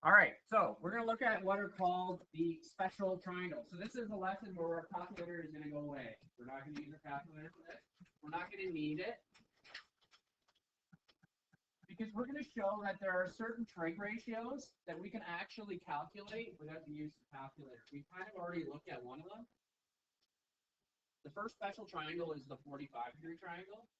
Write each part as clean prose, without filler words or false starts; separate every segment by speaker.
Speaker 1: All right, so we're going to look at what are called the special triangles. So this is a lesson where our calculator is going to go away. We're not going to use our calculator for this. We're not going to need it because we're going to show that there are certain trig ratios that we can actually calculate without the use of a calculator. We've kind of already looked at one of them. The first special triangle is the 45-degree triangle.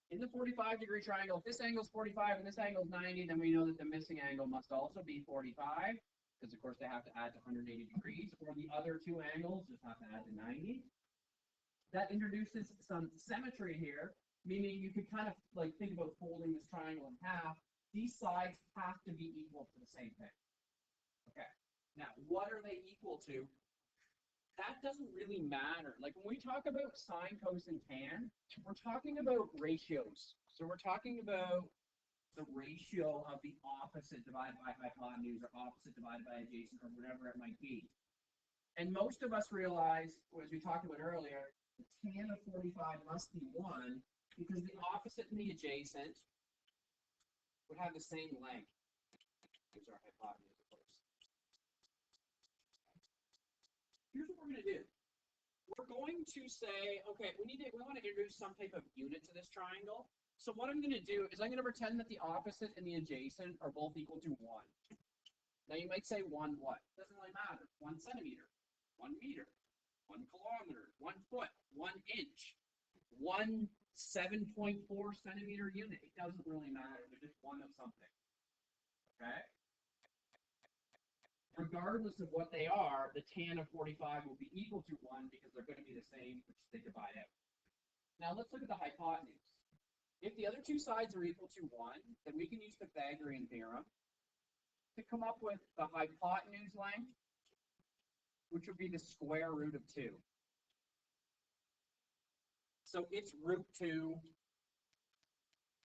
Speaker 1: In the 45-degree triangle, if this angle is 45 and this angle is 90, then we know that the missing angle must also be 45, because of course they have to add to 180 degrees, or the other two angles just have to add to 90. That introduces some symmetry here, meaning you could kind of like think about folding this triangle in half. These sides have to be equal to the same thing. Okay, now what are they equal to? That doesn't really matter. Like when we talk about sine, cos, and tan, we're talking about ratios. So we're talking about the ratio of the opposite divided by hypotenuse or opposite divided by adjacent or whatever it might be. And most of us realize, as we talked about earlier, the tan of 45 must be 1 because the opposite and the adjacent would have the same length. Here's our hypotenuse, of course. Here's what we're going to do. We're going to say, okay, we want to introduce some type of unit to this triangle. So what I'm going to do is I'm going to pretend that the opposite and the adjacent are both equal to 1. Now you might say 1 what? Doesn't really matter. 1 centimeter, 1 meter, 1 kilometer, 1 foot, 1 inch, 1 7.4 centimeter unit. It doesn't really matter. They're just one of something. Okay? Regardless of what they are, the tan of 45 will be equal to 1 because they're going to be the same, which they divide out. Now let's look at the hypotenuse. If the other two sides are equal to 1, then we can use Pythagorean theorem to come up with the hypotenuse length, which would be the square root of 2. So it's root 2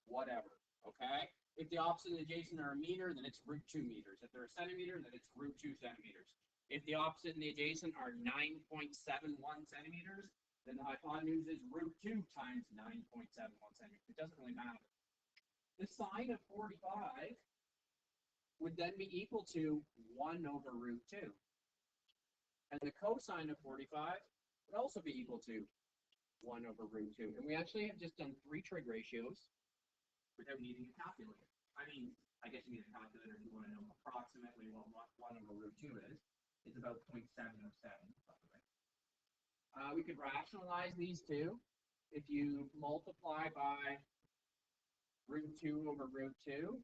Speaker 1: whatever, okay? If the opposite and adjacent are a meter, then it's root 2 meters. If they're a centimeter, then it's root 2 centimeters. If the opposite and the adjacent are 9.71 centimeters, then the hypotenuse is root 2 times 9.71 centimeters. It doesn't really matter. The sine of 45 would then be equal to 1 over root 2. And the cosine of 45 would also be equal to 1 over root 2. And we actually have just done 3 trig ratios without needing a calculator. I mean, I guess you need a calculator if you want to know approximately what 1 over root 2 is. It's about 0.707, by the way. We could rationalize these two. If you multiply by root 2 over root 2,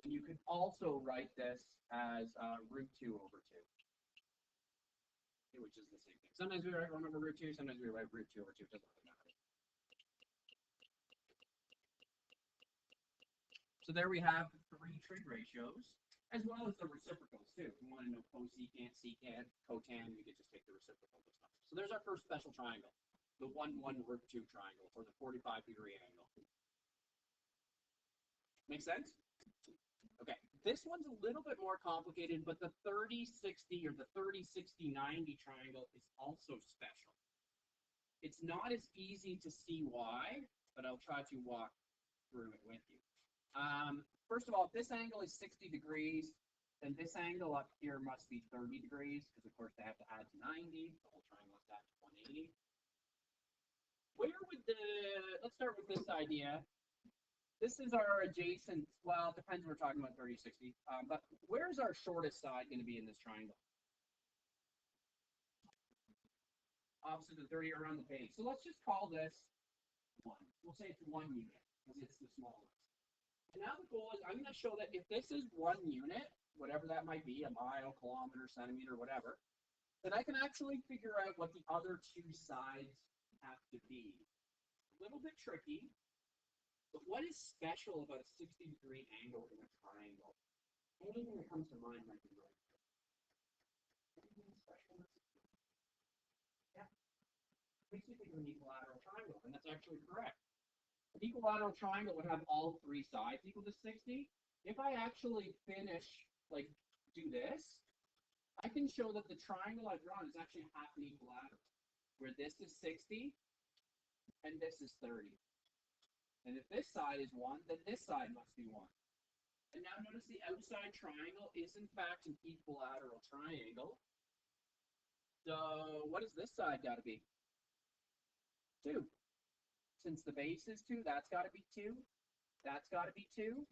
Speaker 1: then you could also write this as root 2 over 2, which is the same thing. Sometimes we write 1 over root 2, sometimes we write root 2 over 2. It doesn't really matter. So there we have 3 trig ratios, as well as the reciprocals too. If you want to know cosecant, secant, cotan, we could just take the reciprocal of those numbers. So there's our first special triangle, the 1, 1, root 2 triangle, or the 45-degree angle. Make sense? Okay, this one's a little bit more complicated, but the 30-60 or the 30-60-90 triangle is also special. It's not as easy to see why, but I'll try to walk through it with you. First of all, if this angle is 60 degrees, then this angle up here must be 30 degrees, because of course they have to add to 90. The whole triangle has to add to 180. Where would let's start with this idea. This is our adjacent, well, it depends if we're talking about 30-60, but where's our shortest side going to be in this triangle? Opposite of 30 around the base. So let's just call this 1. We'll say it's 1 unit, because it's the smallest. And now the goal is I'm going to show that if this is 1 unit, whatever that might be, a mile, kilometer, centimeter, whatever, then I can actually figure out what the other 2 sides have to be. A little bit tricky, but what is special about a 60-degree angle in a triangle? Anything that comes to mind might be right. Anything special? Yeah. Makes you think of an equilateral triangle, and that's actually correct. An equilateral triangle would have all 3 sides equal to 60. If I actually finish, like, do this, I can show that the triangle I've drawn is actually half an equilateral, where this is 60 and this is 30. And if this side is 1, then this side must be 1. And now notice the outside triangle is in fact an equilateral triangle. So what does this side got to be? 2. Since the base is 2, that's got to be 2. That's got to be 2.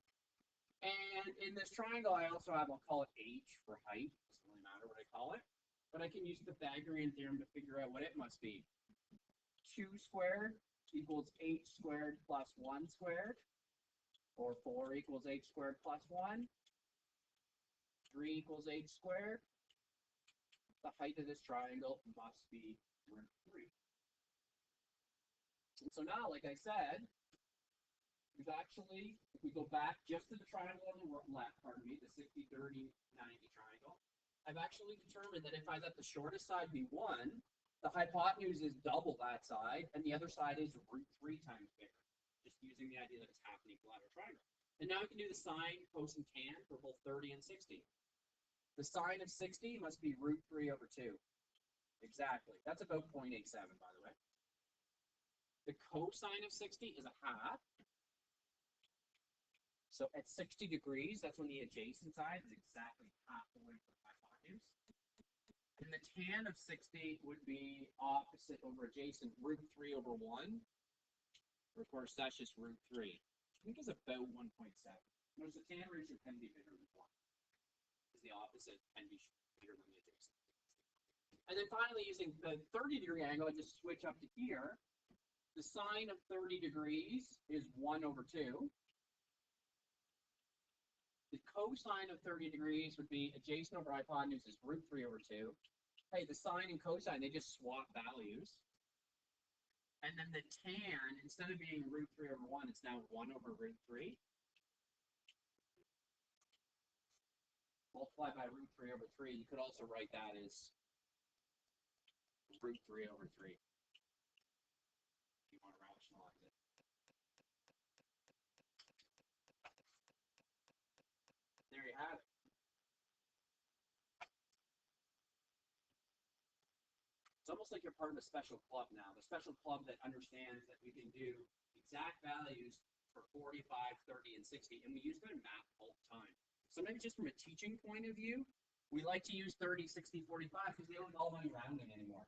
Speaker 1: And in this triangle, I also have, I'll call it h for height. Doesn't really matter what I call it. But I can use the Pythagorean theorem to figure out what it must be. 2 squared equals h squared plus 1 squared. Or 4 equals h squared plus 1. 3 equals h squared. The height of this triangle must be root 3. And so now, like I said, there's actually, if we go back just to the triangle on the left, pardon me, the 60, 30, 90 triangle, I've actually determined that if I let the shortest side be 1, the hypotenuse is double that side, and the other side is root 3 times bigger, just using the idea that it's half an equilateral triangle. And now we can do the sine, cos, and tan for both 30 and 60. The sine of 60 must be root 3 over 2. Exactly. That's about 0.87, by the way. The cosine of 60 is a half. So at 60 degrees, that's when the adjacent side is exactly half the length of the hypotenuse. And the tan of 60 would be opposite over adjacent, root 3 over 1. Of course, that's just root 3. I think it's about 1.7. Notice the tan ratio can be bigger than 1. Because the opposite can be bigger than the adjacent. And then finally, using the 30-degree angle, I just switch up to here. The sine of 30 degrees is 1 over 2. The cosine of 30 degrees would be adjacent over hypotenuse is root 3 over 2. Hey, the sine and cosine, they just swap values. And then the tan, instead of being root 3 over 1, it's now 1 over root 3. Multiplied by root 3 over 3. You could also write that as root 3 over 3. If you want to rationalize it. There you have it. It's almost like you're part of a special club now. The special club that understands that we can do exact values for 45, 30, and 60, and we use them in math all the time. Sometimes just from a teaching point of view, we like to use 30, 60, 45 because they don't involve any rounding anymore.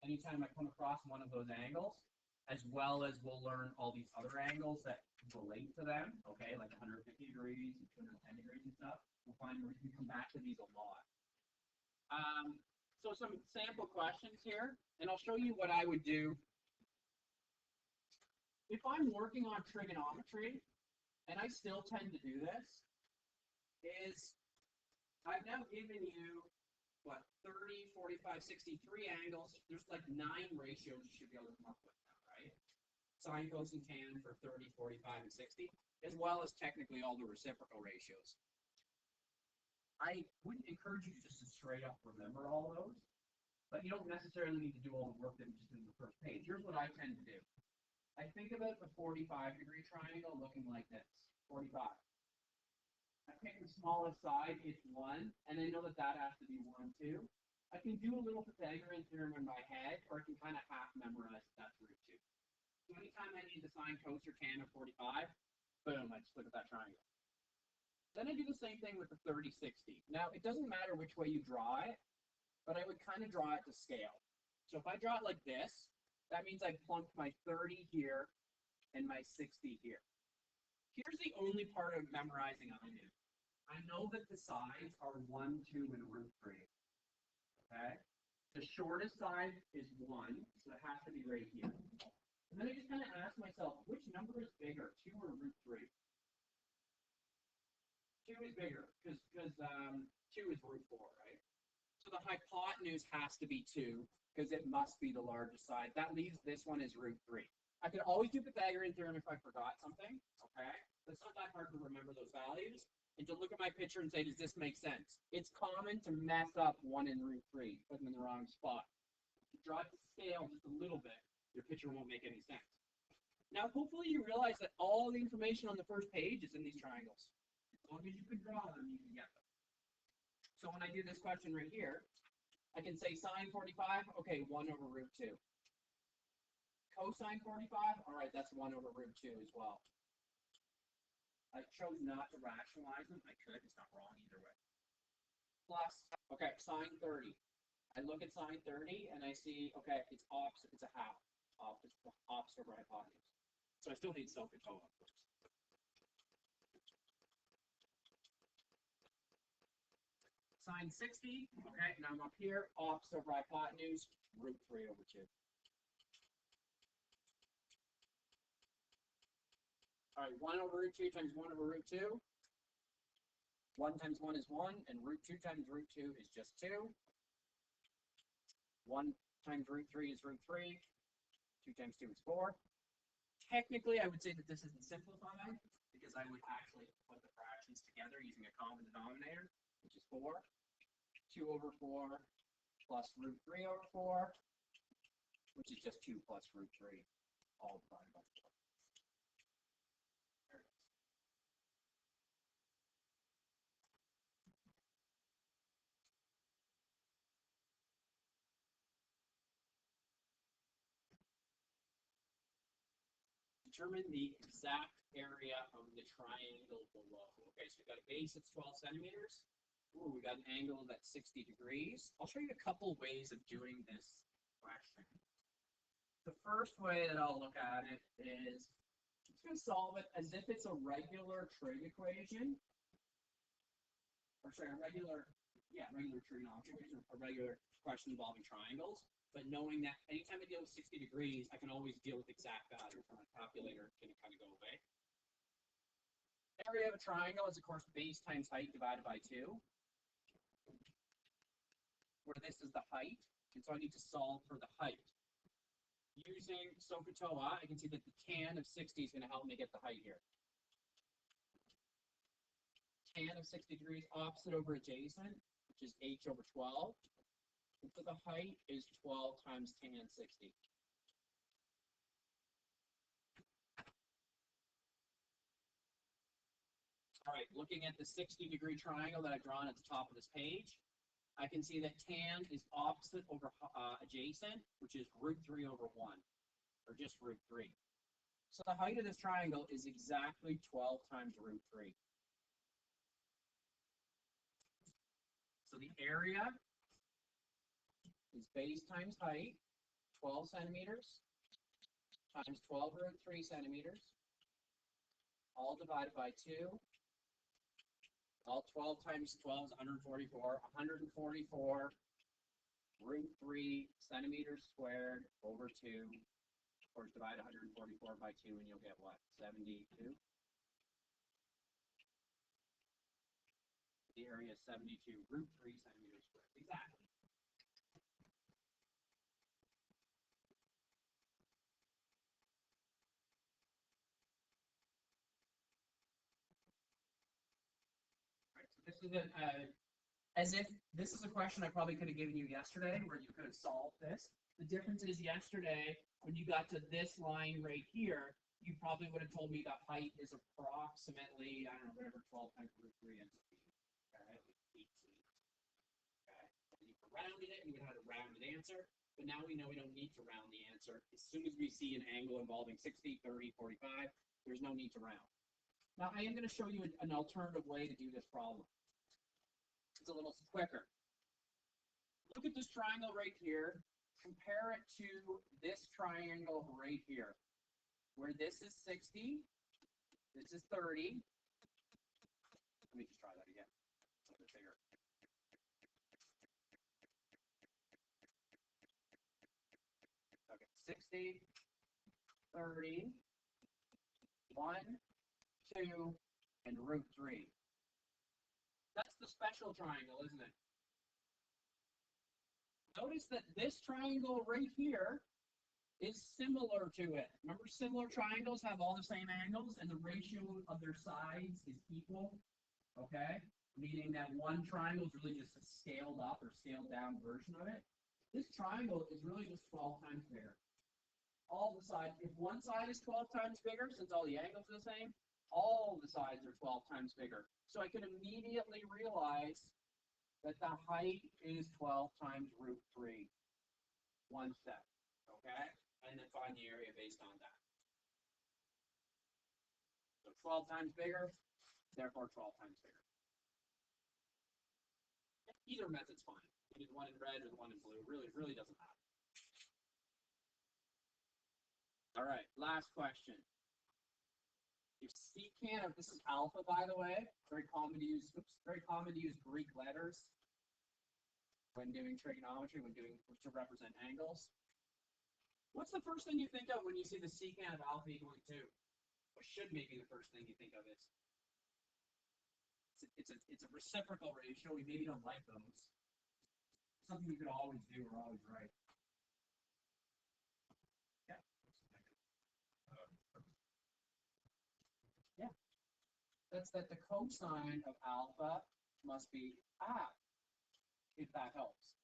Speaker 1: Anytime I come across one of those angles, as well as we'll learn all these other angles that relate to them, okay, like 150 degrees, 210 degrees and stuff, we'll find we can come back to these a lot. So some sample questions here, and I'll show you what I would do. If I'm working on trigonometry, and I still tend to do this, is I've now given you, what, 30, 45, 63 angles. There's like 9 ratios you should be able to come up with now, right? Sine, cos, and tan for 30, 45, and 60, as well as technically all the reciprocal ratios. I wouldn't encourage you just to straight up remember all those, but you don't necessarily need to do all the work that we just did in the first page. Here's what I tend to do. I think about the 45-degree triangle looking like this, 45. I pick the smallest side, it's 1, and I know that that has to be 1, too. I can do a little Pythagorean theorem in my head, or I can kind of half memorize that that's root 2. So anytime I need the sine, cos, or tan of 45, boom, I just look at that triangle. Then I do the same thing with the 30, 60. Now, it doesn't matter which way you draw it, but I would kind of draw it to scale. So if I draw it like this, that means I plunked my 30 here and my 60 here. Here's the only part of memorizing I do. I know that the sides are 1, 2, and root 3. Okay? The shortest side is 1, so it has to be right here. And then I just kind of ask myself, which number is bigger, 2 or root 3? 2 is bigger, because 2 is root 4, right? So the hypotenuse has to be 2, because it must be the largest side. That leaves this one as root 3. I could always do Pythagorean theorem if I forgot something, okay? It's not that hard to remember those values, and to look at my picture and say, does this make sense? It's common to mess up 1 and root 3, put them in the wrong spot. If you draw it to scale just a little bit, your picture won't make any sense. Now, hopefully you realize that all the information on the first page is in these triangles. As long as you can draw them, you can get them. So when I do this question right here, I can say sine 45, okay, 1 over root 2. Cosine 45, all right, that's 1 over root 2 as well. I chose not to rationalize them. I could, it's not wrong either way. Plus, okay, sine 30. I look at sine 30 and I see, okay, it's opposite, it's a half. Opposite over hypotenuse. So I still need SOHCAHTOA, of course. Sine 60, okay, now I'm up here, opposite over hypotenuse, root 3 over 2. All right, 1 over root 2 times 1 over root 2. 1 times 1 is 1, and root 2 times root 2 is just 2. 1 times root 3 is root 3. 2 times 2 is 4. Technically, I would say that this isn't simplified, because I would actually put the fractions together using a common denominator, which is 4. 2 over 4 plus root 3 over 4, which is just 2 plus root 3, all divided by 4. There it is. Determine the exact area of the triangle below. Okay, so we've got a base that's 12 centimeters. Ooh, we got an angle that's 60 degrees. I'll show you a couple ways of doing this question. The first way that I'll look at it is I'm going to solve it as if it's a regular trig equation. Or sorry, a regular trigonometry equation, a regular question involving triangles. But knowing that anytime I deal with 60 degrees, I can always deal with exact values. My calculator can kind of go away. Area of a triangle is, of course, base times height divided by 2. Where this is the height, and so I need to solve for the height. Using SOHCAHTOA, I can see that the tan of 60 is going to help me get the height here. Tan of 60 degrees opposite over adjacent, which is h over 12. And so the height is 12 times tan 60. All right, looking at the 60-degree triangle that I've drawn at the top of this page, I can see that tan is opposite over adjacent, which is root 3 over 1, or just root 3. So the height of this triangle is exactly 12 times root 3. So the area is base times height, 12 centimeters, times 12 root 3 centimeters, all divided by 2. All 12 times 12 is 144. 144 root 3 centimeters squared over 2. Of course, divide 144 by 2 and you'll get what? 72. The area is 72 root 3 centimeters squared. Exactly. Right, so this is as if this is a question I probably could have given you yesterday where you could have solved this. The difference is yesterday, when you got to this line right here, you probably would have told me the height is approximately, I don't know, whatever 12 times root 3 ends up being. Okay, 18. Okay, and you rounded it, and you would have had a rounded answer. But now we know we don't need to round the answer. As soon as we see an angle involving 60, 30, 45, there's no need to round. Now, I am going to show you an alternative way to do this problem. It's a little quicker. Look at this triangle right here. Compare it to this triangle right here, where this is 60, this is 30. Let me just try that again. A little bit bigger. Okay, 60, 30, 1, 2, and root 3. That's the special triangle, isn't it? Notice that this triangle right here is similar to it. Remember, similar triangles have all the same angles and the ratio of their sides is equal, okay? Meaning that one triangle is really just a scaled up or scaled down version of it. This triangle is really just 12 times bigger. All the sides, if one side is 12 times bigger, since all the angles are the same, all the sides are 12 times bigger. So I can immediately realize that the height is 12 times root 3. One step, okay? And then find the area based on that. So 12 times bigger, therefore 12 times bigger. Either method's fine. Either the one in red or the one in blue. Really doesn't matter. All right, last question. If secant of, this is alpha, by the way, very common to use Greek letters when doing trigonometry, to represent angles. What's the first thing you think of when you see the secant of alpha equaling 2? What should maybe the first thing you think of is? It's a reciprocal ratio. We maybe don't like those. Something we could always do or always write. Yeah. Yeah. That's that the cosine of alpha must be half, if that helps.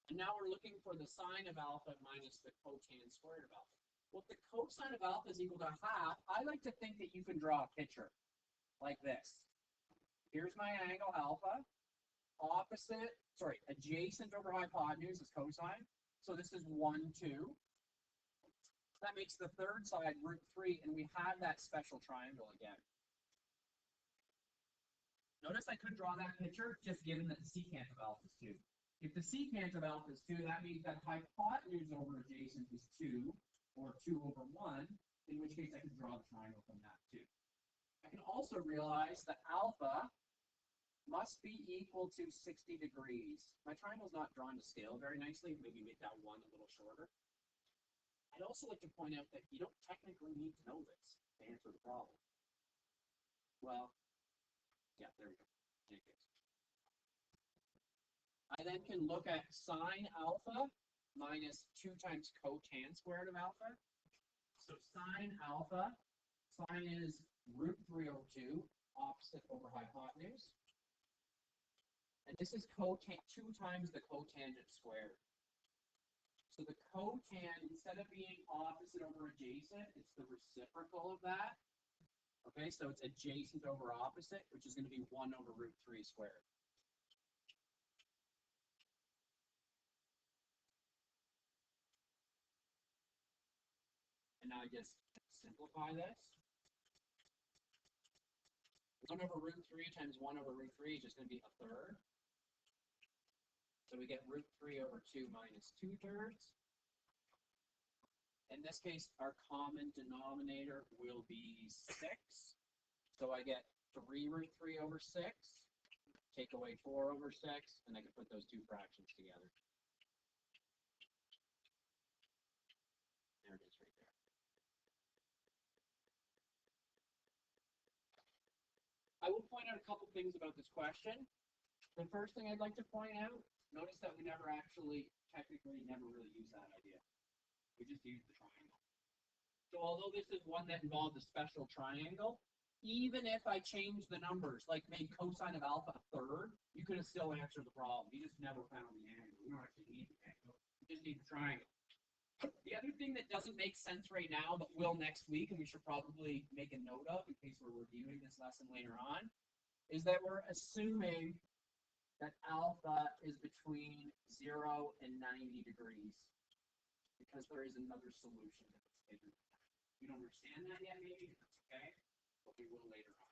Speaker 1: And now we're looking for the sine of alpha minus the cotan squared of alpha. Well, if the cosine of alpha is equal to half, I like to think that you can draw a picture like this. Here's my angle alpha, adjacent over hypotenuse is cosine. So this is 1, 2. That makes the third side root 3, and we have that special triangle again. Notice I could draw that picture just given that the secant of alpha is 2. If the secant of alpha is 2, that means that hypotenuse over adjacent is 2, or 2 over 1, in which case I can draw the triangle from that too. I can also realize that alpha must be equal to 60 degrees. My triangle's not drawn to scale very nicely. Maybe make that one a little shorter. I'd also like to point out that you don't technically need to know this to answer the problem. Well, yeah, there we go. I then can look at sine alpha minus 2 times cotan squared of alpha. So sine alpha, sine is root 3 over 2, opposite over hypotenuse. And this is cotan, 2 times the cotangent squared. So the cotan, instead of being opposite over adjacent, it's the reciprocal of that. Okay, so it's adjacent over opposite, which is going to be 1 over root 3 squared. And now I just simplify this. 1 over root 3 times 1 over root 3 is just going to be a third. So we get root 3 over 2 minus 2/3. In this case, our common denominator will be 6. So I get 3 root 3 over 6, take away 4 over 6, and I can put those two fractions together. There it is right there. I will point out a couple things about this question. The first thing I'd like to point out, notice that we never really use that idea. We just use the triangle. So although this is one that involved a special triangle, even if I change the numbers, like made cosine of alpha a third, you could have still answered the problem. You just never found the angle. You don't actually need the angle. You just need the triangle. The other thing that doesn't make sense right now, but will next week, and we should probably make a note of in case we're reviewing this lesson later on, is that we're assuming that alpha is between 0 and 90 degrees, because there is another solution that's bigger than that. We don't understand that yet, maybe, that's okay, but we will later on.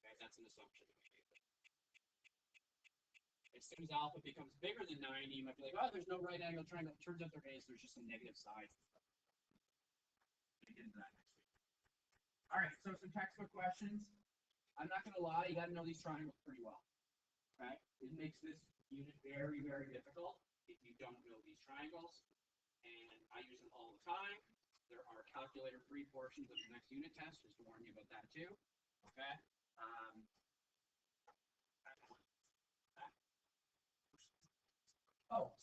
Speaker 1: Okay, that's an assumption. As soon as alpha becomes bigger than 90, you might be like, oh, there's no right angle triangle. It turns out there is. There's just some negative sides. We'll get into that next week. All right, so some textbook questions. I'm not going to lie, you got to know these triangles pretty well. Okay, it makes this unit very, very difficult if you don't know these triangles. And I use them all the time. There are calculator-free portions of the next unit test, just to warn you about that too. Okay.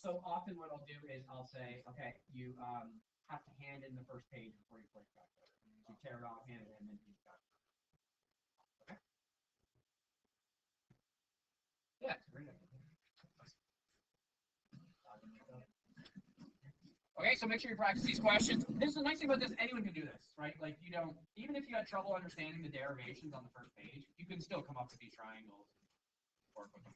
Speaker 1: So often what I'll do is I'll say, okay, you have to hand in the first page before you play calculator. So you tear it off, hand it in, and then you got it. Okay. Yeah, it's a great idea. Okay, so make sure you practice these questions. This is the nice thing about this, anyone can do this, right? Like you don't, even if you had trouble understanding the derivations on the first page, you can still come up with these triangles and work with them.